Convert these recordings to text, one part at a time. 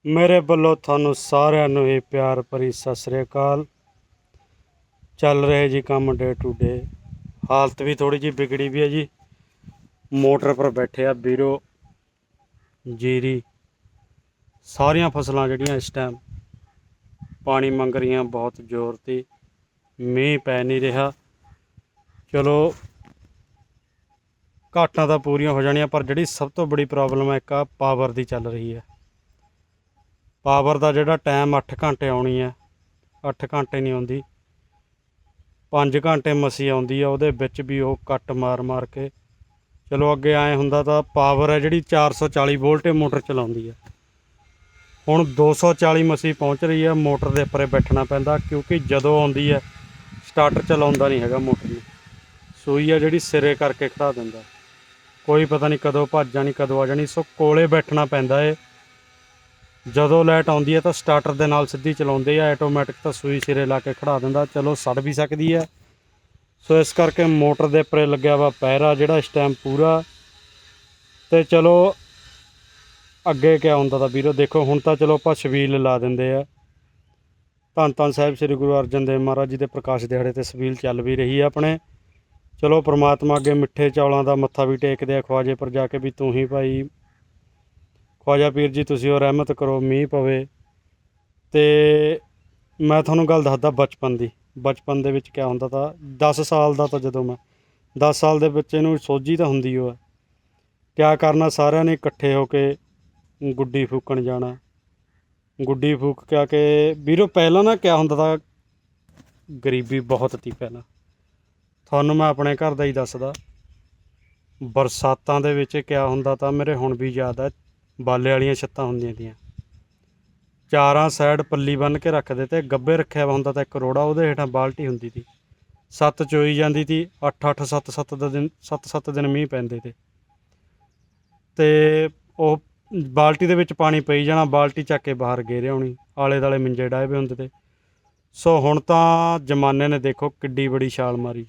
मेरे ਵੱਲੋਂ ਤੁਹਾਨੂੰ ਸਾਰਿਆਂ ਨੂੰ ਹੀ ਪਿਆਰ ਭਰੀ ਸਤਿ ਸ੍ਰੀ ਅਕਾਲ। ਚੱਲ ਰਹੇ ਜੀ ਕੰਮ ਡੇ ਟੂ ਡੇ। ਹਾਲਤ ਵੀ ਥੋੜੀ ਜਿਹੀ ਵਿਗੜੀ ਵੀ ਹੈ ਜੀ। ਮੋਟਰ ਪਰ ਬੈਠੇ ਆ ਵੀਰੋ। ਜੀਰੀ ਸਾਰੀਆਂ ਫਸਲਾਂ ਜਿਹੜੀਆਂ ਇਸ ਟਾਈਮ ਪਾਣੀ ਮੰਗ ਰਹੀਆਂ ਬਹੁਤ ਜ਼ੋਰ ਤੇ। ਮੀਂਹ ਪੈ ਨਹੀਂ ਰਿਹਾ। ਚਲੋ ਘਾਟਾਂ ਤਾਂ ਪੂਰੀਆਂ ਹੋ ਜਾਣੀਆਂ, ਪਰ ਜਿਹੜੀ ਸਭ ਤੋਂ ਬੜੀ ਪ੍ਰੋਬਲਮ ਹੈ ਇੱਕ ਆ ਪਾਵਰ ਦੀ ਚੱਲ ਰਹੀ ਹੈ। ਪਾਵਰ ਦਾ ਜਿਹੜਾ ਟਾਈਮ 8 ਘੰਟੇ ਆਉਣੀ ਹੈ, 8 ਘੰਟੇ ਨਹੀਂ ਆਉਂਦੀ, 5 ਘੰਟੇ ਮਸੀਂ ਆਉਂਦੀ ਆ। ਉਹਦੇ ਵਿੱਚ ਵੀ ਉਹ ਕੱਟ ਮਾਰ ਕੇ। ਚਲੋ ਅੱਗੇ ਐਂ ਹੁੰਦਾ ਤਾਂ ਪਾਵਰ ਹੈ ਜਿਹੜੀ 440 ਵੋਲਟ ਮੋਟਰ ਚਲਾਉਂਦੀ ਹੈ, ਹੁਣ 240 ਮਸੀਂ ਪਹੁੰਚ ਰਹੀ ਹੈ। ਮੋਟਰ ਦੇ ਉੱਪਰ ਬੈਠਣਾ ਪੈਂਦਾ ਕਿਉਂਕਿ ਜਦੋਂ ਆਉਂਦੀ ਹੈ ਸਟਾਰਟਰ ਚਲਾਉਂਦਾ ਨਹੀਂ ਹੈਗਾ ਮੋਟਰ ਨੂੰ। ਸੂਈ ਆ ਜਿਹੜੀ ਸਿਰੇ ਕਰਕੇ ਖੜਾ ਦਿੰਦਾ, ਕੋਈ ਪਤਾ ਨਹੀਂ ਕਦੋਂ ਭੱਜ ਜਾਣੀ ਕਦੋਂ ਆ ਜਾਣੀ। ਸੋ ਕੋਲੇ ਬੈਠਣਾ ਪੈਂਦਾ ਏ। ਜਦੋਂ ਲਾਈਟ ਆਉਂਦੀ ਹੈ ਤਾਂ ਸਟਾਰਟਰ ਦੇ ਨਾਲ ਸਿੱਧੀ ਚਲਾਉਂਦੇ ਆ, ਆਟੋਮੈਟਿਕ ਤਾਂ ਸੂਈ ਸਿਰੇ ਲਾ ਕੇ ਖੜਾ ਦਿੰਦਾ। ਚਲੋ ਸੜ ਵੀ ਸਕਦੀ ਹੈ, ਸੋ ਇਸ ਕਰਕੇ ਮੋਟਰ ਦੇ ਉੱਪਰ ਲੱਗਿਆ ਵਾ ਪਹਿਰਾ ਜਿਹੜਾ ਇਸ ਟਾਈਮ ਪੂਰਾ। ਤੇ ਚਲੋ ਅੱਗੇ ਕਿਆ ਹੁੰਦਾ ਤਾਂ ਵੀਰੋ ਦੇਖੋ, ਹੁਣ ਤਾਂ ਚਲੋ ਆਪਾਂ ਛਬੀਲ ਲਾ ਦਿੰਦੇ ਆ। ਧੰਨ ਧੰਨ ਸਾਹਿਬ ਸ੍ਰੀ ਗੁਰੂ ਅਰਜਨ ਦੇਵ ਮਹਾਰਾਜ ਜੀ ਦੇ ਪ੍ਰਕਾਸ਼ ਦਿਹਾੜੇ ਤੇ ਛਬੀਲ ਚੱਲ ਵੀ ਰਹੀ ਹੈ ਆਪਣੇ। ਚਲੋ ਪ੍ਰਮਾਤਮਾ ਅੱਗੇ ਮਿੱਠੇ ਚੌਲਾਂ ਦਾ ਮੱਥਾ ਵੀ ਟੇਕਦੇ ਆ ਖਵਾਜੇ ਪਰ ਜਾ ਕੇ, ਵੀ ਤੂੰ ਹੀ ਭਾਈ ਖਵਾਜਾ ਪੀਰ ਜੀ ਤੁਸੀਂ ਉਹ ਰਹਿਮਤ ਕਰੋ, ਮੀਂਹ ਪਵੇ। ਤੇ ਮੈਂ ਤੁਹਾਨੂੰ ਗੱਲ ਦੱਸਦਾ ਬਚਪਨ ਦੇ ਵਿੱਚ ਕਿਆ ਹੁੰਦਾ ਤਾਂ 10 ਸਾਲ ਦਾ ਤਾਂ ਜਦੋਂ ਮੈਂ 10 ਸਾਲ ਦੇ ਬੱਚੇ ਨੂੰ ਸੋਝੀ ਤਾਂ ਹੁੰਦੀ ਉਹ ਹੈ। ਕਿਆ ਕਰਨਾ, ਸਾਰਿਆਂ ਨੇ ਇਕੱਠੇ ਹੋ ਕੇ ਗੁੱਡੀ ਫੂਕਣ ਜਾਣਾ। ਗੁੱਡੀ ਫੂਕ ਕੇ ਆ ਕੇ ਵੀਰੋ ਪਹਿਲਾਂ ਨਾ ਕਿਆ ਹੁੰਦਾ ਤਾਂ ਗਰੀਬੀ ਬਹੁਤ ਤੀ ਪਹਿਲਾਂ। ਤੁਹਾਨੂੰ ਮੈਂ ਆਪਣੇ ਘਰ ਦਾ ਹੀ ਦੱਸਦਾ। ਬਰਸਾਤਾਂ ਦੇ ਵਿੱਚ ਕਿਆ ਹੁੰਦਾ ਤਾਂ ਮੇਰੇ ਹੁਣ ਵੀ ਯਾਦ ਹੈ, ਬਾਲੇ ਵਾਲੀਆਂ ਛੱਤਾਂ ਹੁੰਦੀਆਂ ਤੀਆਂ, ਚਾਰਾਂ ਸਾਈਡ ਪੱਲੀ ਬੰਨ੍ਹ ਕੇ ਰੱਖਦੇ ਤੇ ਗੱਭੇ ਰੱਖਿਆ ਵਾ ਹੁੰਦਾ ਤਾਂ ਇੱਕ ਰੋੜਾ, ਉਹਦੇ ਹੇਠਾਂ ਬਾਲਟੀ ਹੁੰਦੀ ਤੀ। 7 ਚੋਈ ਜਾਂਦੀ ਤੀ, 8 7 ਦਿਨ ਮੀਂਹ ਪੈਂਦੇ ਤੇ ਉਹ ਬਾਲਟੀ ਦੇ ਵਿੱਚ ਪਾਣੀ ਪਈ ਜਾਣਾ, ਬਾਲਟੀ ਚੱਕ ਕੇ ਬਾਹਰ ਗੇਰੇ ਆਉਣੀ, ਆਲੇ ਦੁਆਲੇ ਮਿੰਜੇ ਡਾਏ ਵੇ ਹੁੰਦੇ ਤੇ। ਸੋ ਹੁਣ ਤਾਂ ਜ਼ਮਾਨੇ ਨੇ ਦੇਖੋ ਕਿੱਡੀ ਬੜੀ ਛਾਲ ਮਾਰੀ,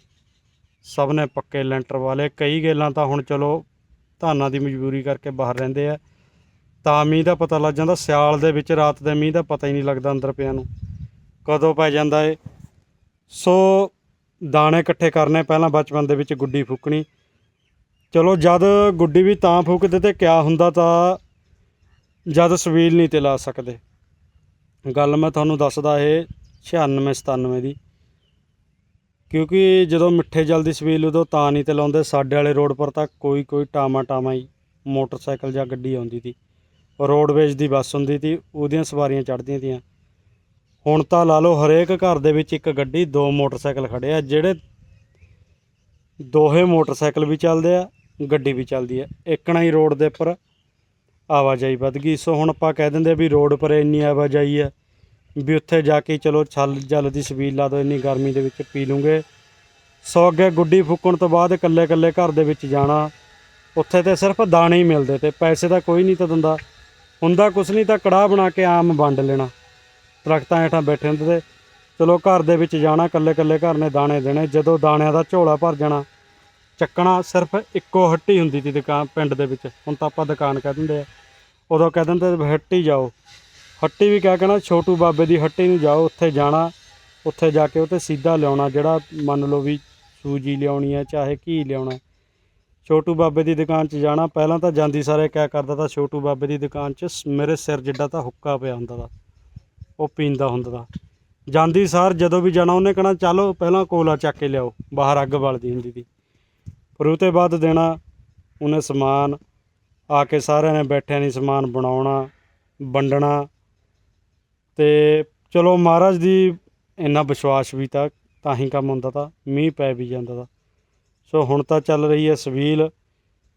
ਸਭ ਨੇ ਪੱਕੇ ਲੈਂਟਰ ਵਾਲੇ। ਕਈ ਗੇਲਾਂ ਤਾਂ ਹੁਣ ਚਲੋ ਧਾਨਾਂ ਦੀ ਮਜਬੂਰੀ ਕਰਕੇ ਬਾਹਰ ਰਹਿੰਦੇ ਆ, ਤਾਂ ਮੀਂਹ ਦਾ ਪਤਾ ਲੱਗ ਜਾਂਦਾ। ਸਿਆਲ ਦੇ ਵਿੱਚ ਰਾਤ ਦੇ ਮੀਂਹ ਦਾ ਪਤਾ ਹੀ ਨਹੀਂ ਲੱਗਦਾ ਅੰਦਰ ਪਿਆ ਨੂੰ ਕਦੋਂ ਪੈ ਜਾਂਦਾ ਏ। ਸੋ ਦਾਣੇ ਇਕੱਠੇ ਕਰਨੇ ਪਹਿਲਾਂ ਬਚਪਨ ਦੇ ਵਿੱਚ, ਗੁੱਡੀ ਫੂਕਣੀ। ਚਲੋ ਜਦ ਗੁੱਡੀ ਵੀ ਤਾਂ ਫੂਕਦੇ ਤੇ ਕਿਆ ਹੁੰਦਾ ਤਾਂ ਜਦ ਛਬੀਲ ਨਹੀਂ ਤੇ ਲਾ ਸਕਦੇ। ਗੱਲ ਮੈਂ ਤੁਹਾਨੂੰ ਦੱਸਦਾ ਇਹ 96 97 ਦੀ, ਕਿਉਂਕਿ ਜਦੋਂ ਮਿੱਠੇ ਜਲ ਦੀ ਛਬੀਲ ਉਦੋਂ ਤਾਂ ਨਹੀਂ ਤੇ ਲਾਉਂਦੇ। ਸਾਡੇ ਵਾਲੇ ਰੋਡ ਪਰ ਤਾਂ ਕੋਈ ਟਾਮਾ ਹੀ ਮੋਟਰਸਾਈਕਲ ਜਾਂ ਗੱਡੀ ਆਉਂਦੀ ਤੀ, ਰੋਡਵੇਜ਼ ਦੀ ਬੱਸ ਹੁੰਦੀ ਤੀ, ਉਹਦੀਆਂ ਸਵਾਰੀਆਂ ਚੜ੍ਹਦੀਆਂ ਤੀਆਂ। ਹੁਣ ਤਾਂ ਲਾ ਲਓ ਹਰੇਕ ਘਰ ਦੇ ਵਿੱਚ ਇੱਕ ਗੱਡੀ, 2 ਮੋਟਰਸਾਈਕਲ ਖੜ੍ਹੇ ਆ, ਜਿਹੜੇ ਦੋਹੇ ਮੋਟਰਸਾਈਕਲ ਵੀ ਚੱਲਦੇ ਆ, ਗੱਡੀ ਵੀ ਚੱਲਦੀ ਹੈ। ਇੱਕਣਾ ਹੀ ਰੋਡ ਦੇ ਉੱਪਰ ਆਵਾਜਾਈ ਵੱਧ ਗਈ। ਸੋ ਹੁਣ ਆਪਾਂ ਕਹਿ ਦਿੰਦੇ ਵੀ ਰੋਡ ਪਰ ਇੰਨੀ ਆਵਾਜਾਈ ਹੈ ਵੀ ਉੱਥੇ ਜਾ ਕੇ ਚਲੋ ਛੱਲ ਜਲ ਦੀ ਛਬੀਲ ਲਾ ਦਿਓ, ਇੰਨੀ ਗਰਮੀ ਦੇ ਵਿੱਚ ਪੀ ਲੂੰਗੇ। ਸੋ ਅੱਗੇ ਗੁੱਡੀ ਫੂਕਣ ਤੋਂ ਬਾਅਦ ਇਕੱਲੇ ਘਰ ਦੇ ਵਿੱਚ ਜਾਣਾ, ਉੱਥੇ ਤੇ ਸਿਰਫ ਦਾਣੇ ਹੀ ਮਿਲਦੇ ਤੇ ਪੈਸੇ ਦਾ ਕੋਈ ਨਹੀਂ ਤਾਂ ਦਿੰਦਾ ਹੁੰਦਾ, ਕੁਛ ਨਹੀਂ ਤਾਂ ਕੜਾਹ ਬਣਾ ਕੇ ਆਮ ਵੰਡ ਲੈਣਾ। ਦਰਖਤਾਂ ਹੇਠਾਂ ਬੈਠੇ ਹੁੰਦੇ ਤੇ ਚਲੋ ਘਰ ਦੇ ਵਿੱਚ ਜਾਣਾ, ਇਕੱਲੇ ਘਰ ਨੇ ਦਾਣੇ ਦੇਣੇ। ਜਦੋਂ ਦਾਣਿਆਂ ਦਾ ਝੋਲਾ ਭਰ ਜਾਣਾ, ਚੱਕਣਾ। ਸਿਰਫ ਇੱਕੋ ਹੱਟੀ ਹੁੰਦੀ ਸੀ ਦੁਕਾਨ ਪਿੰਡ ਦੇ ਵਿੱਚ, ਹੁਣ ਤਾਂ ਆਪਾਂ ਦੁਕਾਨ ਕਹਿ ਦਿੰਦੇ ਆ, ਉਦੋਂ ਕਹਿ ਦਿੰਦੇ ਹੱਟੀ ਜਾਓ। ਹੱਟੀ ਵੀ ਕਿਆ ਕਹਿਣਾ, ਛੋਟੂ ਬਾਬੇ ਦੀ ਹੱਟੀ ਨੂੰ ਜਾਓ, ਉੱਥੇ ਜਾਣਾ, ਉੱਥੇ ਜਾ ਕੇ ਉਹ 'ਤੇ ਸਿੱਧਾ ਲਿਆਉਣਾ, ਜਿਹੜਾ ਮੰਨ ਲਓ ਵੀ ਸੂਜੀ ਲਿਆਉਣੀ ਹੈ ਚਾਹੇ ਘੀ ਲਿਆਉਣਾ। ਛੋਟੂ ਬਾਬੇ ਦੀ ਦੁਕਾਨ 'ਚ ਜਾਣਾ, ਪਹਿਲਾਂ ਤਾਂ ਜਾਂਦੀ ਸਾਰੇ ਕਿਆ ਕਰਦਾ ਤਾਂ ਛੋਟੂ ਬਾਬੇ ਦੀ ਦੁਕਾਨ 'ਚ ਮੇਰੇ ਸਿਰ ਜਿੱਡਾ ਤਾਂ ਹੁੱਕਾ ਪਿਆ ਹੁੰਦਾ ਤਾ, ਉਹ ਪੀਂਦਾ ਹੁੰਦਾ ਤਾ। ਜਾਂਦੀ ਸਾਰ ਜਦੋਂ ਵੀ ਜਾਣਾ ਉਹਨੇ ਕਹਿਣਾ ਚਲੋ ਪਹਿਲਾਂ ਕੋਲਾ ਚੱਕ ਕੇ ਲਿਆਓ, ਬਾਹਰ ਅੱਗ ਬਲਦੀ ਹੁੰਦੀ ਤੀ। ਫਿਰ ਉਹ ਤੋਂ ਬਾਅਦ ਦੇਣਾ ਉਹਨੇ ਸਮਾਨ, ਆ ਕੇ ਸਾਰਿਆਂ ਨੇ ਬੈਠਿਆਂ ਨਹੀਂ ਸਮਾਨ ਬਣਾਉਣਾ, ਵੰਡਣਾ। ਤੇ ਚਲੋ ਮਹਾਰਾਜ ਦੀ ਇੰਨਾ ਵਿਸ਼ਵਾਸ ਵੀ ਤਾਂ ਹੀ ਕੰਮ ਹੁੰਦਾ ਤਾ, ਮੀਂਹ ਪੈ ਵੀ ਜਾਂਦਾ ਤਾ। ਸੋ ਹੁਣ ਤਾਂ ਚੱਲ ਰਹੀ ਹੈ ਛਬੀਲ।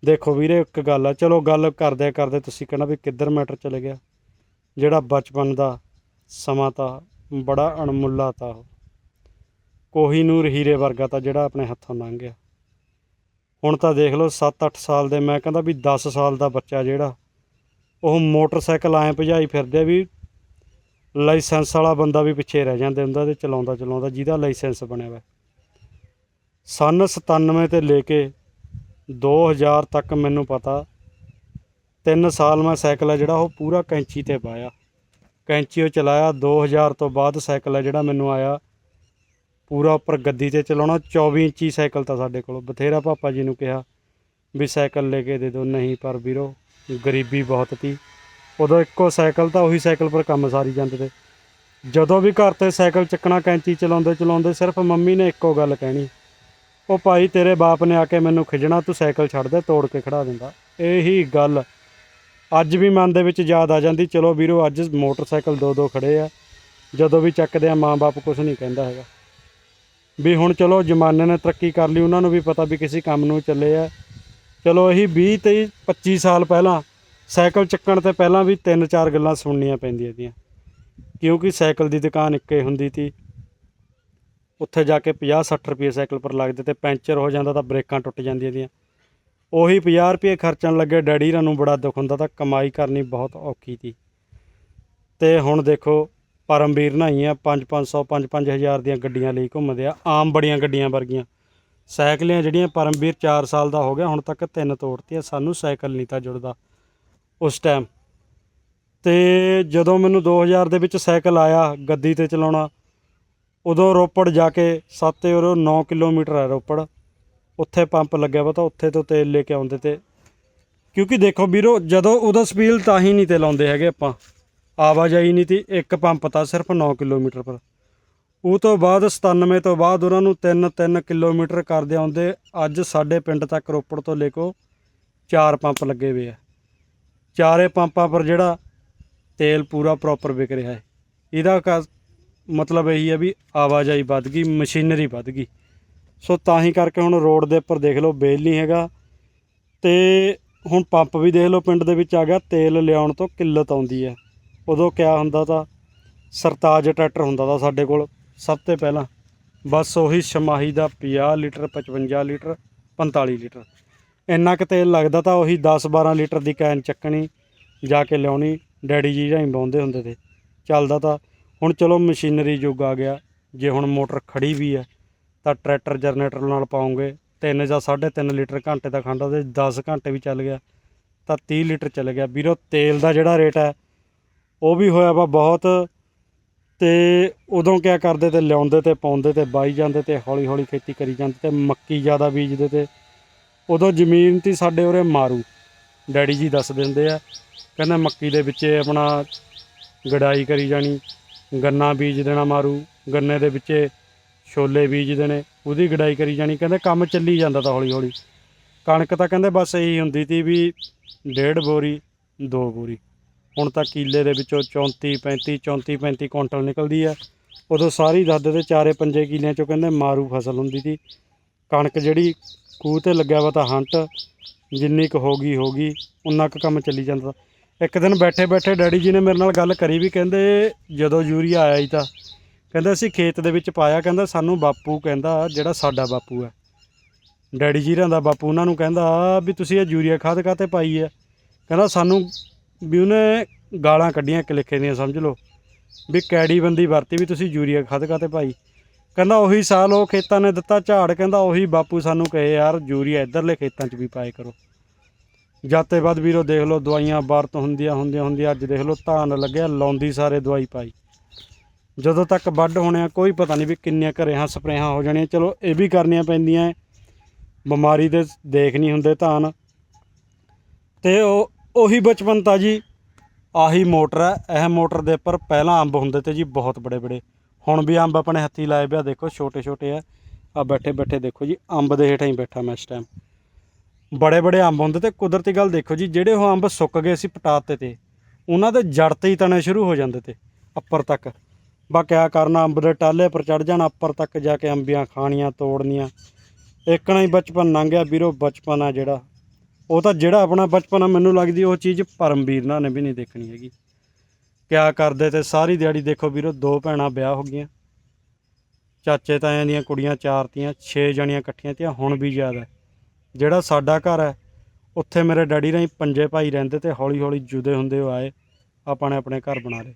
ਦੇਖੋ ਵੀਰੇ ਇੱਕ ਗੱਲ ਆ, ਚਲੋ ਗੱਲ ਕਰਦੇ ਤੁਸੀਂ ਕਹਿਣਾ ਵੀ ਕਿੱਧਰ ਮੈਟਰ ਚਲੇ ਗਿਆ। ਜਿਹੜਾ ਬਚਪਨ ਦਾ ਸਮਾਂ ਤਾ ਬੜਾ ਅਣਮੁੱਲਾ ਤਾ, ਉਹ ਕੋਹੀਨੂਰ ਹੀਰੇ ਵਰਗਾ ਤਾ ਜਿਹੜਾ ਆਪਣੇ ਹੱਥੋਂ ਲੰਘ ਗਿਆ। ਹੁਣ ਤਾਂ ਦੇਖ ਲਓ 7-8 ਸਾਲ ਦੇ, ਮੈਂ ਕਹਿੰਦਾ ਵੀ 10 ਸਾਲ ਦਾ ਬੱਚਾ ਜਿਹੜਾ ਉਹ ਮੋਟਰਸਾਈਕਲ ਐਂ ਭਜਾਈ ਫਿਰਦੇ ਵੀ ਲਾਇਸੈਂਸ ਵਾਲਾ ਬੰਦਾ ਵੀ ਪਿੱਛੇ ਰਹਿ ਜਾਂਦੇ ਹੁੰਦਾ ਤੇ ਚਲਾਉਂਦਾ ਜਿਹਦਾ ਲਾਇਸੈਂਸ ਬਣਿਆ ਵਾ। ਸੰਨ 97 ਤੋਂ ਲੈ ਕੇ 2000 ਤੱਕ ਮੈਨੂੰ ਪਤਾ 3 ਸਾਲ ਮੈਂ ਸਾਈਕਲ ਹੈ ਜਿਹੜਾ ਉਹ ਪੂਰਾ ਕੈਂਚੀ 'ਤੇ ਵਾਹਿਆ। ਕੈਂਚੀ ਉਹ ਚਲਾਇਆ। 2000 ਤੋਂ ਬਾਅਦ ਸਾਈਕਲ ਹੈ ਜਿਹੜਾ ਮੈਨੂੰ ਆਇਆ ਪੂਰਾ ਉੱਪਰ ਗੱਦੀ 'ਤੇ ਚਲਾਉਣਾ। 24 ਇੰਚੀ ਸਾਈਕਲ ਤਾਂ ਸਾਡੇ ਕੋਲ। ਬਥੇਰਾ ਪਾਪਾ ਜੀ ਨੂੰ ਕਿਹਾ ਵੀ ਸਾਈਕਲ ਲੈ ਕੇ ਦੇ ਦਿਓ, ਨਹੀਂ ਪਰ ਵੀਰੋ ਗਰੀਬੀ ਬਹੁਤ ਤੀ ਉਦੋਂ। ਇੱਕੋ ਸਾਈਕਲ ਤਾਂ ਉਹੀ ਸਾਈਕਲ ਪਰ ਕੰਮ ਸਾਰੀ ਜਾਂਦੇ ਤੇ। ਜਦੋਂ ਵੀ ਘਰ 'ਤੇ ਸਾਈਕਲ ਚੱਕਣਾ ਕੈਂਚੀ ਚਲਾਉਂਦੇ ਚਲਾਉਂਦੇ ਸਿਰਫ ਮੰਮੀ ਨੇ ਇੱਕੋ ਗੱਲ ਕਹਿਣੀ, ਉਹ ਭਾਈ ਤੇਰੇ ਬਾਪ ਨੇ ਆ ਕੇ ਮੈਨੂੰ ਖਿਜਣਾ, ਤੂੰ ਸਾਈਕਲ ਛੱਡ ਦੇ, ਤੋੜ ਕੇ ਖੜਾ ਦਿੰਦਾ। ਇਹੀ ਗੱਲ ਅੱਜ ਵੀ ਮਨ ਦੇ ਵਿੱਚ ਯਾਦ ਆ ਜਾਂਦੀ। ਚਲੋ ਵੀਰੋ ਅੱਜ ਮੋਟਰਸਾਈਕਲ ਦੋ ਖੜੇ ਆ, ਜਦੋਂ ਵੀ ਚੱਕਦੇ ਆ ਮਾਂ ਬਾਪ ਕੁਛ ਨਹੀਂ ਕਹਿੰਦਾ ਹੈਗਾ ਵੀ ਹੁਣ ਚਲੋ ਜ਼ਮਾਨੇ ਨੇ ਤਰੱਕੀ ਕਰ ਲਈ, ਉਹਨਾਂ ਨੂੰ ਵੀ ਪਤਾ ਵੀ ਕਿਸੇ ਕੰਮ ਨੂੰ ਚੱਲੇ ਆ। ਚਲੋ ਇਹੀ 20 23 25 ਸਾਲ ਪਹਿਲਾਂ ਸਾਈਕਲ ਚੱਕਣ ਤੋਂ ਪਹਿਲਾਂ ਵੀ 3-4 ਗੱਲਾਂ ਸੁਣਨੀਆਂ ਪੈਂਦੀਆਂ ਤੀਆਂ, ਕਿਉਂਕਿ ਸਾਈਕਲ ਦੀ ਦੁਕਾਨ ਇੱਕੇ ਹੁੰਦੀ ਤੀ। ਉੱਥੇ ਜਾ ਕੇ 50-60 ਰੁਪਏ ਸਾਈਕਲ ਪਰ ਲੱਗਦੇ ਤੇ ਪੈਂਚਰ ਹੋ ਜਾਂਦਾ ਤਾਂ ਬ੍ਰੇਕਾਂ ਟੁੱਟ ਜਾਂਦੀਆਂ ਤੀਆਂ। ਉਹੀ 50 ਰੁਪਏ ਖਰਚਣ ਲੱਗੇ ਡੈਡੀ ਰਾਂ ਨੂੰ ਬੜਾ ਦੁੱਖ ਹੁੰਦਾ ਤਾਂ ਕਮਾਈ ਕਰਨੀ ਬਹੁਤ ਔਖੀ ਤੀ। ਤੇ ਹੁਣ ਦੇਖੋ ਪਰਮਵੀਰ ਨਹਾਈਆਂ 5-500 5-5000 ਦੀਆਂ ਗੱਡੀਆਂ ਲਈ ਘੁੰਮਦੇ ਆ, ਆਮ ਬੜੀਆਂ ਗੱਡੀਆਂ ਵਰਗੀਆਂ ਸਾਈਕਲੀਆਂ ਜਿਹੜੀਆਂ। ਪਰਮਵੀਰ 4 ਸਾਲ ਦਾ ਹੋ ਗਿਆ, ਹੁਣ ਤੱਕ 3 ਤੋੜਤੀਆਂ। ਸਾਨੂੰ ਸਾਈਕਲ ਨਹੀਂ ਤਾਂ ਜੁੜਦਾ ਉਸ ਟਾਈਮ। ਤੇ ਜਦੋਂ ਮੈਨੂੰ 2000 ਦੇ ਵਿੱਚ ਸਾਈਕਲ ਆਇਆ ਗੱਦੀ 'ਤੇ ਚਲਾਉਣਾ, ਉਦੋਂ ਰੋਪੜ ਜਾ ਕੇ 9 ਕਿਲੋਮੀਟਰ ਹੈ ਰੋਪੜ, ਉੱਥੇ ਪੰਪ ਲੱਗਿਆ ਵਾ ਤਾਂ ਉੱਥੇ ਤੋਂ ਤੇਲ ਲੈ ਕੇ ਆਉਂਦੇ ਤੇ। ਕਿਉਂਕਿ ਦੇਖੋ ਵੀਰੋ ਜਦੋਂ ਉਦੋਂ ਸਪੀਲ ਤਾਂ ਹੀ ਨਹੀਂ ਤੇ ਲਾਉਂਦੇ ਹੈਗੇ ਆਪਾਂ, ਆਵਾਜਾਈ ਨਹੀਂ ਤੀ। ਇੱਕ ਪੰਪ ਤਾਂ ਸਿਰਫ 9 ਕਿਲੋਮੀਟਰ ਪਰ। ਉਹ ਤੋਂ ਬਾਅਦ 97 ਤੋਂ ਬਾਅਦ ਉਹਨਾਂ ਨੂੰ 3-3 ਕਿਲੋਮੀਟਰ ਕਰਦੇ ਆਉਂਦੇ। ਅੱਜ ਸਾਡੇ ਪਿੰਡ ਤੱਕ ਰੋਪੜ ਤੋਂ ਲੈ ਕੇ 4 ਪੰਪ ਲੱਗੇ ਹੋਏ ਆ। ਚਾਰੇ ਪੰਪਾਂ ਪਰ ਜਿਹੜਾ ਤੇਲ ਪੂਰਾ ਪ੍ਰੋਪਰ ਵਿਕ ਰਿਹਾ ਹੈ। ਇਹਦਾ ਮਤਲਬ ਇਹੀ ਹੈ ਵੀ ਆਵਾਜਾਈ ਵੱਧ ਗਈ, ਮਸ਼ੀਨਰੀ ਵੱਧ ਗਈ। ਸੋ ਤਾਂ ਹੀ ਕਰਕੇ ਹੁਣ ਰੋਡ ਦੇ ਉੱਪਰ ਦੇਖ ਲਓ ਬੇਲ ਨਹੀਂ ਹੈਗਾ। ਤੇ ਹੁਣ ਪੰਪ ਵੀ ਦੇਖ ਲਓ ਪਿੰਡ ਦੇ ਵਿੱਚ ਆ ਗਿਆ। ਤੇਲ ਲਿਆਉਣ ਤੋਂ ਕਿੱਲਤ ਆਉਂਦੀ ਹੈ। ਉਦੋਂ ਕਿਆ ਹੁੰਦਾ ਤਾਂ ਸਰਤਾਜ ਟਰੈਕਟਰ ਹੁੰਦਾ ਤਾਂ ਸਾਡੇ ਕੋਲ ਸਭ ਤੋਂ ਪਹਿਲਾਂ, ਬਸ ਉਹੀ ਛਮਾਹੀ ਦਾ 50 ਲੀਟਰ 55 ਲੀਟਰ 45 ਲੀਟਰ ਇੰਨਾ ਕੁ ਤੇਲ ਲੱਗਦਾ ਤਾਂ ਉਹੀ 10-12 ਲੀਟਰ ਦੀ ਕੈਨ ਚੱਕਣੀ ਜਾ ਕੇ ਲਿਆਉਣੀ। ਡੈਡੀ ਜੀ ਰਾਹੀਂ ਬਾਉਂਦੇ ਹੁੰਦੇ ਤੇ ਚੱਲਦਾ ਤਾਂ। ਹੁਣ ਚਲੋ ਮਸ਼ੀਨਰੀ ਯੁੱਗ ਆ ਗਿਆ। ਜੇ ਹੁਣ ਮੋਟਰ ਖੜੀ ਵੀ ਹੈ ਤਾਂ ਟਰੈਕਟਰ ਜਨਰੇਟਰ ਨਾਲ ਪਾਉਂਗੇ 3 ਜਾਂ 3.5 ਲੀਟਰ ਘੰਟੇ ਦਾ ਖਾਂਦਾ, ਤੇ 10 ਘੰਟੇ ਵੀ ਚੱਲ ਗਿਆ ਤਾਂ 30 ਲੀਟਰ ਚੱਲ ਗਿਆ। ਵੀਰੋ ਤੇਲ ਦਾ ਜਿਹੜਾ ਰੇਟ ਹੈ ਉਹ ਵੀ ਹੋਇਆ ਵਾ ਬਹੁਤ। ਤੇ ਉਦੋਂ ਕਿਆ ਕਰਦੇ ਤੇ ਲਿਆਉਂਦੇ ਤੇ ਪਾਉਂਦੇ ਤੇ ਬਾਈ ਜਾਂਦੇ ਤੇ ਹੌਲੀ ਹੌਲੀ ਖੇਤੀ ਕਰੀ ਜਾਂਦੇ ਤੇ ਮੱਕੀ ਜ਼ਿਆਦਾ ਬੀਜਦੇ ਤੇ। ਉਦੋਂ ਜ਼ਮੀਨ ਤੀ ਸਾਡੇ ਉਰੇ ਮਾਰੂ, ਡੈਡੀ ਜੀ ਦੱਸ ਦਿੰਦੇ ਆ, ਕਹਿੰਦਾ ਮੱਕੀ ਦੇ ਵਿੱਚ ਆਪਣਾ ਗਡਾਈ ਕਰੀ ਜਾਣੀ, ਗੰਨਾ ਬੀਜ ਦੇਣਾ ਮਾਰੂ, ਗੰਨੇ ਦੇ ਵਿੱਚ ਛੋਲੇ ਬੀਜ ਦੇਣੇ, ਉਹਦੀ ਗਡਾਈ ਕਰੀ ਜਾਣੀ। ਕਹਿੰਦੇ ਕੰਮ ਚੱਲੀ ਜਾਂਦਾ ਤਾਂ ਹੌਲੀ ਹੌਲੀ। ਕਣਕ ਤਾਂ ਕਹਿੰਦੇ ਬਸ ਇਹੀ ਹੁੰਦੀ ਤੀ ਵੀ 1.5 ਬੋਰੀ 2 ਬੋਰੀ। ਹੁਣ ਤਾਂ ਕੀਲੇ ਦੇ ਵਿੱਚੋਂ 34-35 ਕੁਇੰਟਲ ਨਿਕਲਦੀ ਆ। ਉਦੋਂ ਸਾਰੀ ਦੱਸਦੇ ਤੇ 4-5 ਕਿੱਲਿਆਂ 'ਚੋਂ ਕਹਿੰਦੇ ਮਾਰੂ ਫਸਲ ਹੁੰਦੀ ਤੀ। ਕਣਕ ਜਿਹੜੀ ਖੂਹ 'ਤੇ ਲੱਗਿਆ ਵਾ ਤਾਂ ਹੰਟ ਜਿੰਨੀ ਕੁ ਹੋ ਗਈ ਉਨਾ ਕੁ ਕੰਮ ਚੱਲੀ ਜਾਂਦਾ। ਇੱਕ ਦਿਨ ਬੈਠੇ ਬੈਠੇ ਡੈਡੀ ਜੀ ਨੇ ਮੇਰੇ ਨਾਲ ਗੱਲ ਕਰੀ ਵੀ ਕਹਿੰਦੇ ਜਦੋਂ ਯੂਰੀਆ ਆਇਆ ਸੀ ਤਾਂ ਕਹਿੰਦੇ ਅਸੀਂ ਖੇਤ ਦੇ ਵਿੱਚ ਪਾਇਆ, ਕਹਿੰਦਾ ਸਾਨੂੰ ਬਾਪੂ ਕਹਿੰਦਾ, ਜਿਹੜਾ ਸਾਡਾ ਬਾਪੂ ਹੈ ਡੈਡੀ ਜੀ ਦਾ ਬਾਪੂ, ਉਹਨਾਂ ਨੂੰ ਕਹਿੰਦਾ ਵੀ ਤੁਸੀਂ ਇਹ ਯੂਰੀਆ ਖਾਦ ਕਾਹਤੇ ਪਾਈ ਹੈ। ਕਹਿੰਦਾ ਸਾਨੂੰ ਵੀ ਉਹਨੇ ਗਾਲਾਂ ਕੱਢੀਆਂ ਇੱਕ ਲਿਖੇ ਦੀਆਂ, ਸਮਝ ਲਓ ਵੀ ਕੈੜੀ ਬੰਦੀ ਵਰਤੀ ਵੀ ਤੁਸੀਂ ਯੂਰੀਆ ਖਾਦ ਕਾਹਤੇ ਪਾਈ। ਕਹਿੰਦਾ ਉਹੀ ਸਾਲ ਉਹ ਖੇਤਾਂ ਨੇ ਦਿੱਤਾ ਝਾੜ, ਕਹਿੰਦਾ ਉਹੀ ਬਾਪੂ ਸਾਨੂੰ ਕਹੇ ਯਾਰ ਯੂਰੀਆ ਇੱਧਰਲੇ ਖੇਤਾਂ 'ਚ ਵੀ ਪਾਏ ਕਰੋ। ਜਦ ਤੇ ਬਾਅਦ ਵੀਰੋ ਦੇਖ ਲਓ ਦਵਾਈਆਂ ਵਰਤ ਹੁੰਦੀਆਂ ਅੱਜ ਦੇਖ ਲਓ ਧਾਨ ਲੱਗਿਆ ਲਾਉਂਦੀ ਸਾਰੇ ਦਵਾਈ ਪਾਈ। ਜਦੋਂ ਤੱਕ ਵੱਢ ਹੋਣੇ ਆ ਕੋਈ ਪਤਾ ਨਹੀਂ ਵੀ ਕਿੰਨੀਆਂ ਘਰੇਹਾਂ ਸਪਰੇਹਾਂ ਹੋ ਜਾਣੀਆਂ। ਚਲੋ ਇਹ ਵੀ ਕਰਨੀਆਂ ਪੈਂਦੀਆਂ, ਬਿਮਾਰੀ ਦੇ ਦੇਖ ਨਹੀਂ ਹੁੰਦੇ ਧਾਨ। ਤੇ ਉਹੀ ਬਚਪਨ ਤਾਂ ਜੀ ਆਹੀ ਮੋਟਰ ਹੈ। ਇਹ ਮੋਟਰ ਦੇ ਉੱਪਰ ਪਹਿਲਾਂ ਅੰਬ ਹੁੰਦੇ ਤੇ ਜੀ ਬਹੁਤ ਬੜੇ। ਹੁਣ ਵੀ ਅੰਬ ਆਪਣੇ ਹੱਥੀਂ ਲਾਏ ਪਿਆ, ਦੇਖੋ ਛੋਟੇ ਆ ਬੈਠੇ ਦੇਖੋ ਜੀ ਅੰਬ ਦੇ ਹੇਠਾਂ ਹੀ ਬੈਠਾ ਮੈਂ ਇਸ ਟਾਈਮ। ਬੜੇ ਅੰਬ ਹੁੰਦੇ ਤੇ ਕੁਦਰਤੀ ਗੱਲ ਦੇਖੋ ਜੀ, ਜਿਹੜੇ ਉਹ ਅੰਬ ਸੁੱਕ ਗਏ ਸੀ ਪਟਾਤੇ ਤੇ ਉਹਨਾਂ ਦੇ ਜੜ 'ਤੇ ਹੀ ਤਣੇ ਸ਼ੁਰੂ ਹੋ ਜਾਂਦੇ ਤੇ ਉੱਪਰ ਤੱਕ। ਬਾ ਕਿਆ ਕਰਨਾ, ਅੰਬ ਦੇ ਟਾਹਲੇ ਪਰ ਚੜ੍ਹ ਜਾਣਾ, ਉੱਪਰ ਤੱਕ ਜਾ ਕੇ ਅੰਬੀਆਂ ਖਾਣੀਆਂ ਤੋੜਨੀਆਂ। ਇੱਕਣਾ ਹੀ ਬਚਪਨ ਲੰਘ ਗਿਆ ਵੀਰੋ। ਬਚਪਨ ਆ ਜਿਹੜਾ ਉਹ ਤਾਂ ਜਿਹੜਾ ਆਪਣਾ ਬਚਪਨ ਆ, ਮੈਨੂੰ ਲੱਗਦੀ ਉਹ ਚੀਜ਼ ਪਰਮਵੀਰ ਨਾਲ ਨੇ ਵੀ ਨਹੀਂ ਦੇਖਣੀ ਹੈਗੀ। ਕਿਆ ਕਰਦੇ ਤੇ ਸਾਰੀ ਦਿਹਾੜੀ ਦੇਖੋ ਵੀਰੋ 2 ਭੈਣਾਂ ਵਿਆਹ ਹੋ ਗਈਆਂ, ਚਾਚੇ ਤਾਇਆਂ ਦੀਆਂ ਕੁੜੀਆਂ 4 ਤੀਆਂ, 6 ਜਣੀਆਂ ਇਕੱਠੀਆਂ ਤੀਆਂ। ਹੁਣ ਵੀ ਯਾਦ ਹੈ ਜਿਹੜਾ ਸਾਡਾ ਘਰ ਹੈ ਉੱਥੇ ਮੇਰੇ ਡੈਡੀ ਰਾਹੀਂ 5 ਭਾਈ ਰਹਿੰਦੇ ਤੇ ਹੌਲੀ ਹੌਲੀ ਜੁਦੇ ਹੁੰਦੇ ਉਹ ਆਏ, ਆਪਣੇ ਘਰ ਬਣਾ ਲਏ।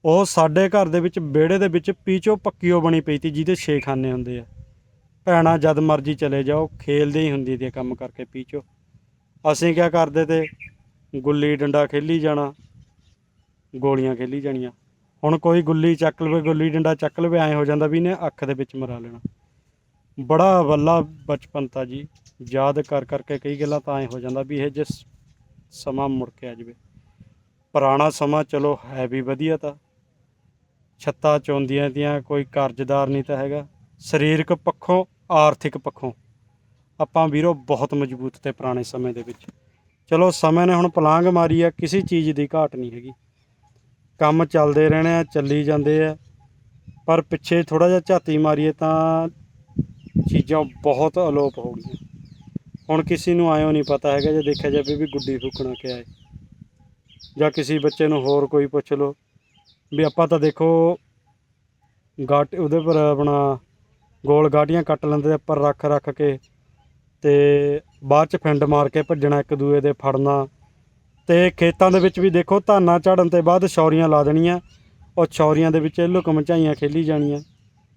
ਉਹ ਸਾਡੇ ਘਰ ਦੇ ਵਿੱਚ ਵਿਹੜੇ ਦੇ ਵਿੱਚ ਪੀਚੋ ਪੱਕੀਓ ਬਣੀ ਪਈ ਤੀ ਜਿਹਦੇ 6 ਖਾਨੇ ਹੁੰਦੇ ਆ। ਭੈਣਾਂ ਜਦ ਮਰਜ਼ੀ ਚਲੇ ਜਾਓ ਖੇਲਦੇ ਹੀ ਹੁੰਦੀ ਤੀ ਕੰਮ ਕਰਕੇ ਪੀਚੋ। ਅਸੀਂ ਕਿਆ ਕਰਦੇ ਤੇ ਗੁੱਲੀ ਡੰਡਾ ਖੇਲੀ ਜਾਣਾ, ਗੋਲੀਆਂ ਖੇਲੀ ਜਾਣੀਆਂ। ਹੁਣ ਕੋਈ ਗੁੱਲੀ ਚੱਕ ਲਵੇ, ਗੁੱਲੀ ਡੰਡਾ ਚੱਕ ਲਵੇ, ਐਂ ਹੋ ਜਾਂਦਾ ਵੀ ਇਹਨੇ ਅੱਖ ਦੇ ਵਿੱਚ ਮਰਾ ਲੈਣਾ। ਬੜਾ ਵੱਲਾ ਬਚਪਨ ਤਾਂ ਜੀ, ਯਾਦ ਕਰ ਕਰਕੇ ਕਈ ਗੱਲਾਂ ਤਾਂ ਐਂ ਹੋ ਜਾਂਦਾ ਵੀ ਇਹ ਜੇ ਸਮਾਂ ਮੁੜ ਕੇ ਆ ਜਾਵੇ। ਪੁਰਾਣਾ ਸਮਾਂ ਚਲੋ ਹੈ ਵੀ ਵਧੀਆ, ਤਾਂ ਛੱਤਾਂ ਚੌਂਦੀਆਂ ਤੀਆਂ, ਕੋਈ ਕਰਜ਼ਦਾਰ ਨਹੀਂ ਤਾਂ ਹੈਗਾ। ਸਰੀਰਕ ਪੱਖੋਂ, ਆਰਥਿਕ ਪੱਖੋਂ ਆਪਾਂ ਵੀਰੋ ਬਹੁਤ ਮਜ਼ਬੂਤ ਤੇ ਪੁਰਾਣੇ ਸਮੇਂ ਦੇ ਵਿੱਚ। ਚਲੋ ਸਮੇਂ ਨੇ ਹੁਣ ਪਲਾਂਘ ਮਾਰੀ ਆ, ਕਿਸੇ ਚੀਜ਼ ਦੀ ਘਾਟ ਨਹੀਂ ਹੈਗੀ, ਕੰਮ ਚੱਲਦੇ ਰਹਿਣੇ ਆ, ਚੱਲੀ ਜਾਂਦੇ ਆ। ਪਰ ਪਿੱਛੇ ਥੋੜ੍ਹਾ ਜਿਹਾ ਝਾਤੀ ਮਾਰੀਏ ਤਾਂ ਚੀਜ਼ਾਂ ਬਹੁਤ ਅਲੋਪ ਹੋ ਗਈਆਂ। ਹੁਣ ਕਿਸੇ ਨੂੰ ਆਇਓ ਨਹੀਂ ਪਤਾ ਹੈਗਾ, ਜੇ ਦੇਖਿਆ ਜਾਵੇ ਵੀ ਗੁੱਡੀ ਫੂਕਣਾ ਕਿਆ ਹੈ, ਜਾਂ ਕਿਸੇ ਬੱਚੇ ਨੂੰ ਹੋਰ ਕੋਈ ਪੁੱਛ ਲਓ ਵੀ ਆਪਾਂ ਤਾਂ ਦੇਖੋ ਉਹਦੇ ਪਰ ਆਪਣਾ ਗੋਲ ਗਾਟੀਆਂ ਕੱਟ ਲੈਂਦੇ ਉੱਪਰ ਰੱਖ ਰੱਖ ਕੇ, ਅਤੇ ਬਾਅਦ 'ਚ ਫਿੰਡ ਮਾਰ ਕੇ ਭੱਜਣਾ, ਇੱਕ ਦੂਏ ਦੇ ਫੜਨਾ। ਅਤੇ ਖੇਤਾਂ ਦੇ ਵਿੱਚ ਵੀ ਦੇਖੋ ਧਾਨਾਂ ਝਾੜਨ ਤੋਂ ਬਾਅਦ ਛੌਰੀਆਂ ਲਾ ਦੇਣੀਆਂ, ਉਹ ਛੌਰੀਆਂ ਦੇ ਵਿੱਚ ਲੁਕਮ ਝਾਈਆਂ ਖੇਲੀ ਜਾਣੀਆਂ।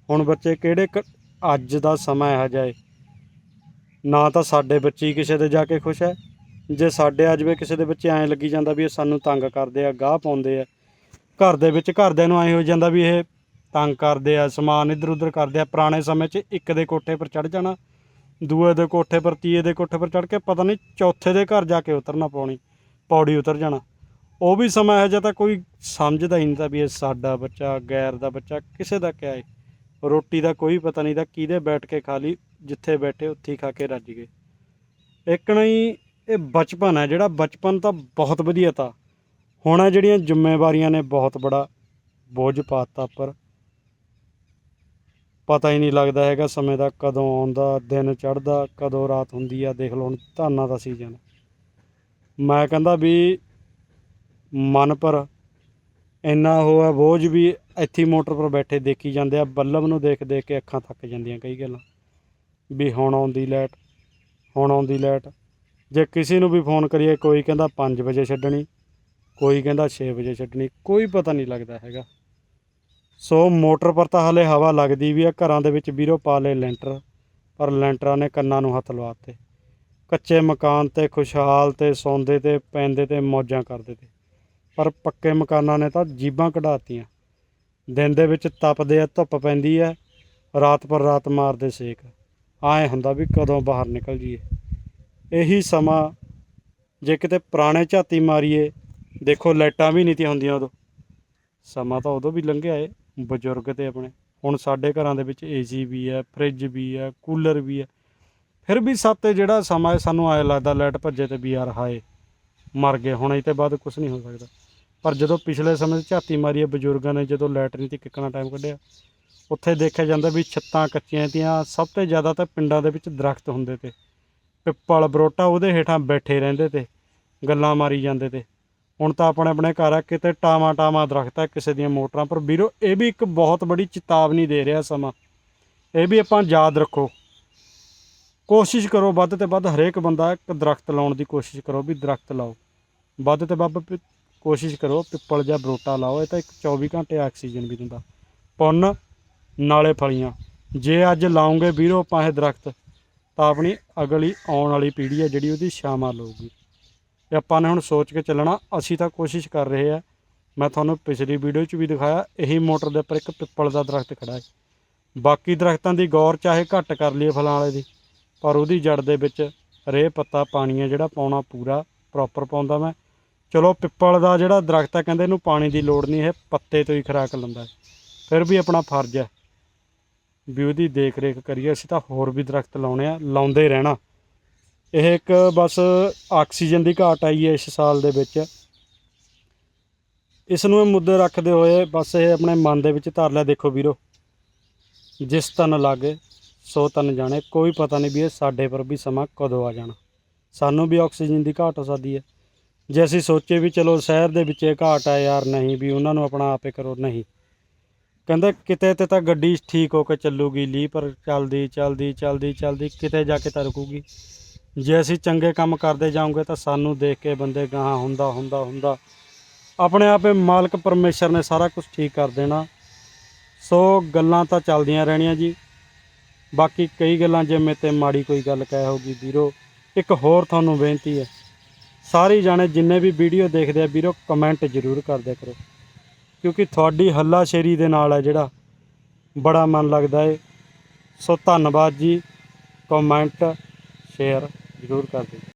ਹੁਣ ਬੱਚੇ ਕਿਹੜੇ ਅੱਜ ਦਾ ਸਮਾਂ ਇਹੋ ਜਿਹਾ ਹੈ, ਨਾ ਤਾਂ ਸਾਡੇ ਬੱਚੇ ਕਿਸੇ ਦੇ ਜਾ ਕੇ ਖੁਸ਼ ਹੈ, ਜੇ ਸਾਡੇ ਆ ਜਾਵੇ ਕਿਸੇ ਦੇ ਬੱਚੇ ਐਂ ਲੱਗੀ ਜਾਂਦਾ ਵੀ ਇਹ ਸਾਨੂੰ ਤੰਗ ਕਰਦੇ ਆ, ਗਾਹ ਪਾਉਂਦੇ ਆ। ਘਰ ਦੇ ਵਿੱਚ ਘਰਦਿਆਂ ਨੂੰ ਐਂ ਹੋ ਜਾਂਦਾ ਵੀ ਇਹ ਤੰਗ ਕਰਦੇ ਆ, ਸਮਾਨ ਇੱਧਰ ਉੱਧਰ ਕਰਦੇ ਆ। ਪੁਰਾਣੇ ਸਮੇਂ 'ਚ ਇੱਕ ਦੇ ਕੋਠੇ ਪਰ ਚੜ੍ਹ ਜਾਣਾ, ਦੂਏ ਦੇ ਕੋਠੇ ਪਰ, ਤੀਏ ਦੇ ਕੋਠੇ ਪਰ ਚੜ੍ਹ ਕੇ ਪਤਾ ਨਹੀਂ ਚੌਥੇ ਦੇ ਘਰ ਜਾ ਕੇ ਉਤਰਨਾ, ਪੌੜੀ ਉਤਰ ਜਾਣਾ। ਉਹ ਵੀ ਸਮਾਂ ਇਹੋ ਜਿਹਾ ਤਾਂ ਕੋਈ ਸਮਝਦਾ ਹੀ ਨਹੀਂ ਤਾਂ ਵੀ ਇਹ ਸਾਡਾ ਬੱਚਾ, ਗੈਰ ਦਾ ਬੱਚਾ, ਕਿਸੇ ਦਾ ਕਿਆ ਹੈ। ਰੋਟੀ ਦਾ ਕੋਈ ਪਤਾ ਨਹੀਂ ਤਾਂ ਕਿਹਦੇ ਬੈਠ ਕੇ ਖਾ ਲਈ, ਜਿੱਥੇ ਬੈਠੇ ਉੱਥੇ ਹੀ ਖਾ ਕੇ ਰੱਜ ਗਏ। ਇੱਕ ਨਾ ਹੀ ਇਹ ਬਚਪਨ ਹੈ ਜਿਹੜਾ, ਬਚਪਨ ਤਾਂ ਬਹੁਤ ਵਧੀਆ ਤਾ। ਹੁਣ ਆ ਜਿਹੜੀਆਂ ਜ਼ਿੰਮੇਵਾਰੀਆਂ ਨੇ ਬਹੁਤ ਬੜਾ ਬੋਝ ਪਾ ਦਿੱਤਾ ਉੱਪਰ, ਪਤਾ ਹੀ ਨਹੀਂ ਲੱਗਦਾ ਹੈਗਾ ਸਮੇਂ ਦਾ, ਕਦੋਂ ਆਉਂਦਾ ਦਿਨ ਚੜ੍ਹਦਾ, ਕਦੋਂ ਰਾਤ ਹੁੰਦੀ ਆ। ਦੇਖ ਲਓ ਹੁਣ ਧਾਨਾਂ ਦਾ ਸੀਜ਼ਨ, ਮੈਂ ਕਹਿੰਦਾ ਵੀ ਮਨ ਪਰ ਇੰਨਾ ਉਹ ਹੈ ਬੋਝ ਵੀ ਇੱਥੇ ਮੋਟਰ ਪਰ ਬੈਠੇ ਦੇਖੀ ਜਾਂਦੇ ਆ, ਬੱਲਬ ਨੂੰ ਦੇਖ ਦੇਖ ਕੇ ਅੱਖਾਂ ਥੱਕ ਜਾਂਦੀਆਂ ਕਈ ਗੱਲਾਂ ਵੀ ਹੁਣ ਆਉਂਦੀ ਲਾਈਟ, ਹੁਣ ਆਉਂਦੀ ਲਾਈਟ। ਜੇ ਕਿਸੇ ਨੂੰ ਵੀ ਫੋਨ ਕਰੀਏ, ਕੋਈ ਕਹਿੰਦਾ 5 ਵਜੇ ਛੱਡਣੀ, ਕੋਈ ਕਹਿੰਦਾ 6 ਵਜੇ ਛੱਡਣੀ, ਕੋਈ ਪਤਾ ਨਹੀਂ ਲੱਗਦਾ ਹੈਗਾ। ਸੋ ਮੋਟਰ ਪਰ ਤਾਂ ਹਾਲੇ ਹਵਾ ਲੱਗਦੀ ਵੀ ਆ। ਘਰਾਂ ਦੇ ਵਿੱਚ ਵੀਰੋ ਪਾ ਲਏ ਲੈਂਟਰ, ਪਰ ਲੈਂਟਰਾਂ ਨੇ ਕੰਨਾਂ ਨੂੰ ਹੱਥ ਲਵਾ ਦਿੱਤੇ। ਕੱਚੇ ਮਕਾਨ 'ਤੇ ਖੁਸ਼ਹਾਲ ਤੇ ਸੌਂਦੇ ਤੇ ਪੈਂਦੇ ਤੇ ਮੌਜਾਂ ਕਰਦੇ ਤੇ, ਪਰ ਪੱਕੇ ਮਕਾਨਾਂ ਨੇ ਤਾਂ ਜੀਭਾਂ ਕਢਾਤੀਆਂ। ਦਿਨ ਦੇ ਵਿੱਚ ਤਪਦੇ ਆ, ਧੁੱਪ ਪੈਂਦੀ ਹੈ, ਰਾਤ ਪਰ ਰਾਤ ਮਾਰਦੇ ਸੇਕ। ਐਂ ਹੁੰਦਾ ਵੀ ਕਦੋਂ ਬਾਹਰ ਨਿਕਲ ਜਾਈਏ। ਇਹੀ ਸਮਾਂ ਜੇ ਕਿਤੇ ਪੁਰਾਣੇ ਝਾਤੀ ਮਾਰੀਏ, ਦੇਖੋ ਲਾਈਟਾਂ ਵੀ ਨਹੀਂ ਤੀਆਂ ਹੁੰਦੀਆਂ ਉਦੋਂ, ਸਮਾਂ ਤਾਂ ਉਦੋਂ ਵੀ ਲੰਘਿਆ ਏ ਬਜ਼ੁਰਗ ਤੇ ਆਪਣੇ। ਹੁਣ ਸਾਡੇ ਘਰਾਂ ਦੇ ਵਿੱਚ AC ਵੀ ਹੈ, ਫਰਿੱਜ ਵੀ ਹੈ, ਕੂਲਰ ਵੀ ਹੈ, ਫਿਰ ਵੀ ਸੱਤ ਜਿਹੜਾ ਸਮਾਂ ਹੈ ਸਾਨੂੰ ਐਂ ਲੱਗਦਾ ਲਾਈਟ ਭੱਜੇ ਤੇ ਵੀ ਯਾਰ ਹਾਏ ਮਰ ਗਏ, ਹੁਣ ਇਹ ਤੋਂ ਬਾਅਦ ਕੁਛ ਨਹੀਂ ਹੋ ਸਕਦਾ। ਪਰ ਜਦੋਂ ਪਿਛਲੇ ਸਮੇਂ 'ਚ ਝਾਤੀ ਮਾਰੀ ਹੈ ਬਜ਼ੁਰਗਾਂ ਨੇ, ਜਦੋਂ ਲਾਈਟ ਨਹੀਂ ਤੀ, ਕਿੱਕਣਾ ਟਾਈਮ ਕੱਢਿਆ, ਉੱਥੇ ਦੇਖਿਆ ਜਾਂਦਾ ਵੀ ਛੱਤਾਂ ਕੱਚੀਆਂ ਤੀਆਂ। ਸਭ ਤੋਂ ਜ਼ਿਆਦਾ ਤਾਂ ਪਿੰਡਾਂ ਦੇ ਵਿੱਚ ਦਰਖਤ ਹੁੰਦੇ ਤੇ, ਪਿੱਪਲ ਬਰੋਟਾ, ਉਹਦੇ ਹੇਠਾਂ ਬੈਠੇ ਰਹਿੰਦੇ ਤੇ, ਗੱਲਾਂ ਮਾਰੀ ਜਾਂਦੇ ਤੇ। ਹੁਣ ਤਾਂ ਆਪਣੇ ਆਪਣੇ ਘਰ ਆ, ਕਿਤੇ ਟਾਵਾਂ ਟਾਵਾਂ ਦਰਖਤ ਹੈ, ਕਿਸੇ ਦੀਆਂ ਮੋਟਰਾਂ ਪਰ। ਵੀਰੋ ਇਹ ਵੀ ਇੱਕ ਬਹੁਤ ਬੜੀ ਚੇਤਾਵਨੀ ਦੇ ਰਿਹਾ ਸਮਾਂ, ਇਹ ਵੀ ਆਪਾਂ ਯਾਦ ਰੱਖੋ। ਕੋਸ਼ਿਸ਼ ਕਰੋ ਵੱਧ ਤੋਂ ਵੱਧ, ਹਰੇਕ ਬੰਦਾ ਇੱਕ ਦਰਖਤ ਲਾਉਣ ਦੀ ਕੋਸ਼ਿਸ਼ ਕਰੋ ਵੀ ਦਰਖਤ ਲਾਓ। ਵੱਧ ਤੋਂ ਵੱਧ ਕੋਸ਼ਿਸ਼ ਕਰੋ ਪਿੱਪਲ ਜਾਂ ਬਰੋਟਾ ਲਾਓ, ਇਹ ਤਾਂ ਇੱਕ 24 ਘੰਟੇ ਆਕਸੀਜਨ ਵੀ ਦਿੰਦਾ। ਪੁੰਨ ਨਾਲੇ ਫਲੀਆਂ, ਜੇ ਅੱਜ ਲਾਉਂਗੇ ਵੀਰੋ ਆਪਾਂ ਇਹ ਦਰਖਤ, ਤਾਂ ਆਪਣੀ ਅਗਲੀ ਆਉਣ ਵਾਲੀ ਪੀੜ੍ਹੀ ਹੈ ਜਿਹੜੀ, ਉਹਦੀ ਛਾਵਾਂ ਲਊਗੀ। ਇਹ ਆਪਾਂ ਨੇ ਹੁਣ ਸੋਚ ਕੇ ਚੱਲਣਾ। ਅਸੀਂ ਤਾਂ ਕੋਸ਼ਿਸ਼ ਕਰ ਰਹੇ ਆ, ਮੈਂ ਤੁਹਾਨੂੰ ਪਿਛਲੀ ਵੀਡੀਓ 'ਚ ਵੀ ਦਿਖਾਇਆ, ਇਹੀ ਮੋਟਰ ਦੇ ਉੱਪਰ ਇੱਕ ਪਿੱਪਲ ਦਾ ਦਰਖਤ ਖੜ੍ਹਾ ਹੈ। ਬਾਕੀ ਦਰਖਤਾਂ ਦੀ ਗੌਰ ਚਾਹੇ ਘੱਟ ਕਰ ਲਈਏ ਫਲਾਂ ਵਾਲੇ ਦੀ, ਪਰ ਉਹਦੀ ਜੜ ਦੇ ਵਿੱਚ ਰੇਹ ਪੱਤਾ ਪਾਣੀ ਹੈ ਜਿਹੜਾ ਪਾਉਣਾ ਪੂਰਾ ਪ੍ਰੋਪਰ ਪਾਉਂਦਾ ਮੈਂ। ਚਲੋ ਪਿੱਪਲ ਦਾ ਜਿਹੜਾ ਦਰਖਤ ਹੈ ਕਹਿੰਦੇ ਇਹਨੂੰ ਪਾਣੀ ਦੀ ਲੋੜ ਨਹੀਂ, ਇਹ ਪੱਤੇ ਤੋਂ ਹੀ ਖੁਰਾਕ ਲੈਂਦਾ। ਫਿਰ ਵੀ ਆਪਣਾ ਫਰਜ਼ ਹੈ ਵੀ ਉਹਦੀ ਦੇਖ ਰੇਖ ਕਰੀਏ। ਅਸੀਂ ਤਾਂ ਹੋਰ ਵੀ ਦਰਖਤ ਲਾਉਣੇ ਆ, ਲਾਉਂਦੇ ਰਹਿਣਾ। ਇਹ ਇੱਕ ਬਸ ਆਕਸੀਜਨ ਦੀ ਘਾਟ ਆਈ ਹੈ ਇਸ ਸਾਲ ਦੇ ਵਿੱਚ, ਇਸ ਨੂੰ ਇਹ ਮੁੱਦੇ ਰੱਖਦੇ ਹੋਏ ਬਸ ਇਹ ਆਪਣੇ ਮਨ ਦੇ ਵਿੱਚ ਧਰ ਲਿਆ। ਦੇਖੋ ਵੀਰੋ, ਜਿਸ ਤਨ ਲਾਗੇ ਸੋ ਤਨ ਜਾਣੇ, ਕੋਈ ਪਤਾ ਨਹੀਂ ਵੀ ਇਹ ਸਾਡੇ ਪਰ ਵੀ ਸਮਾਂ ਕਦੋਂ ਆ ਜਾਣਾ। ਸਾਨੂੰ ਵੀ ਆਕਸੀਜਨ ਦੀ ਘਾਟ ਹੋ ਸਕਦੀ ਹੈ। ਜੇ ਅਸੀਂ ਸੋਚੇ ਵੀ ਚਲੋ ਸ਼ਹਿਰ ਦੇ ਵਿੱਚ ਇਹ ਘਾਟ ਹੈ ਯਾਰ, ਨਹੀਂ ਵੀ ਉਹਨਾਂ ਨੂੰ ਆਪਣਾ ਆਪੇ ਕਰੋ, ਨਹੀਂ। ਕਹਿੰਦੇ ਕਿਤੇ ਤੇ ਤਾਂ ਗੱਡੀ ਠੀਕ ਹੋ ਕੇ ਚੱਲੂਗੀ, ਲੀਹ ਪਰ ਚੱਲਦੀ ਚੱਲਦੀ ਚੱਲਦੀ ਚੱਲਦੀ ਕਿਤੇ ਜਾ ਕੇ ਤਾਂ ਰੁਕੂਗੀ। ਜੇ ਅਸੀਂ ਚੰਗੇ ਕੰਮ ਕਰਦੇ ਜਾਊਂਗੇ ਤਾਂ ਸਾਨੂੰ ਦੇਖ ਕੇ ਬੰਦੇ ਗਾਹਾਂ ਹੁੰਦਾ ਹੁੰਦਾ ਹੁੰਦਾ ਆਪਣੇ ਆਪੇ ਮਾਲਕ ਪਰਮੇਸ਼ਰ ਨੇ ਸਾਰਾ ਕੁਝ ਠੀਕ ਕਰ ਦੇਣਾ। ਸੋ ਗੱਲਾਂ ਤਾਂ ਚੱਲਦੀਆਂ ਰਹਿਣੀਆਂ ਜੀ। ਬਾਕੀ ਕਈ ਗੱਲਾਂ ਜੇ ਮੇਰੇ 'ਤੇ ਮਾੜੀ ਕੋਈ ਗੱਲ ਕਹਿ ਹੋਊਗੀ ਵੀਰੋ, ਇੱਕ ਹੋਰ ਤੁਹਾਨੂੰ ਬੇਨਤੀ ਹੈ, ਸਾਰੇ ਜਾਣੇ ਜਿੰਨੇ ਵੀ ਵੀਡੀਓ ਦੇਖਦੇ ਆ ਵੀਰੋ ਕਮੈਂਟ ਜ਼ਰੂਰ ਕਰ ਦਿਆ ਕਰੋ, ਕਿਉਂਕਿ ਤੁਹਾਡੀ ਹੱਲਾਸ਼ੇਰੀ ਦੇ ਨਾਲ ਹੈ ਜਿਹੜਾ ਬੜਾ ਮਨ ਲੱਗਦਾ ਏ। ਸੋ ਧੰਨਵਾਦ ਜੀ, ਕਮੈਂਟ ਸ਼ੇਅਰ ਜ਼ਰੂਰ ਕਰ ਦਿਓ।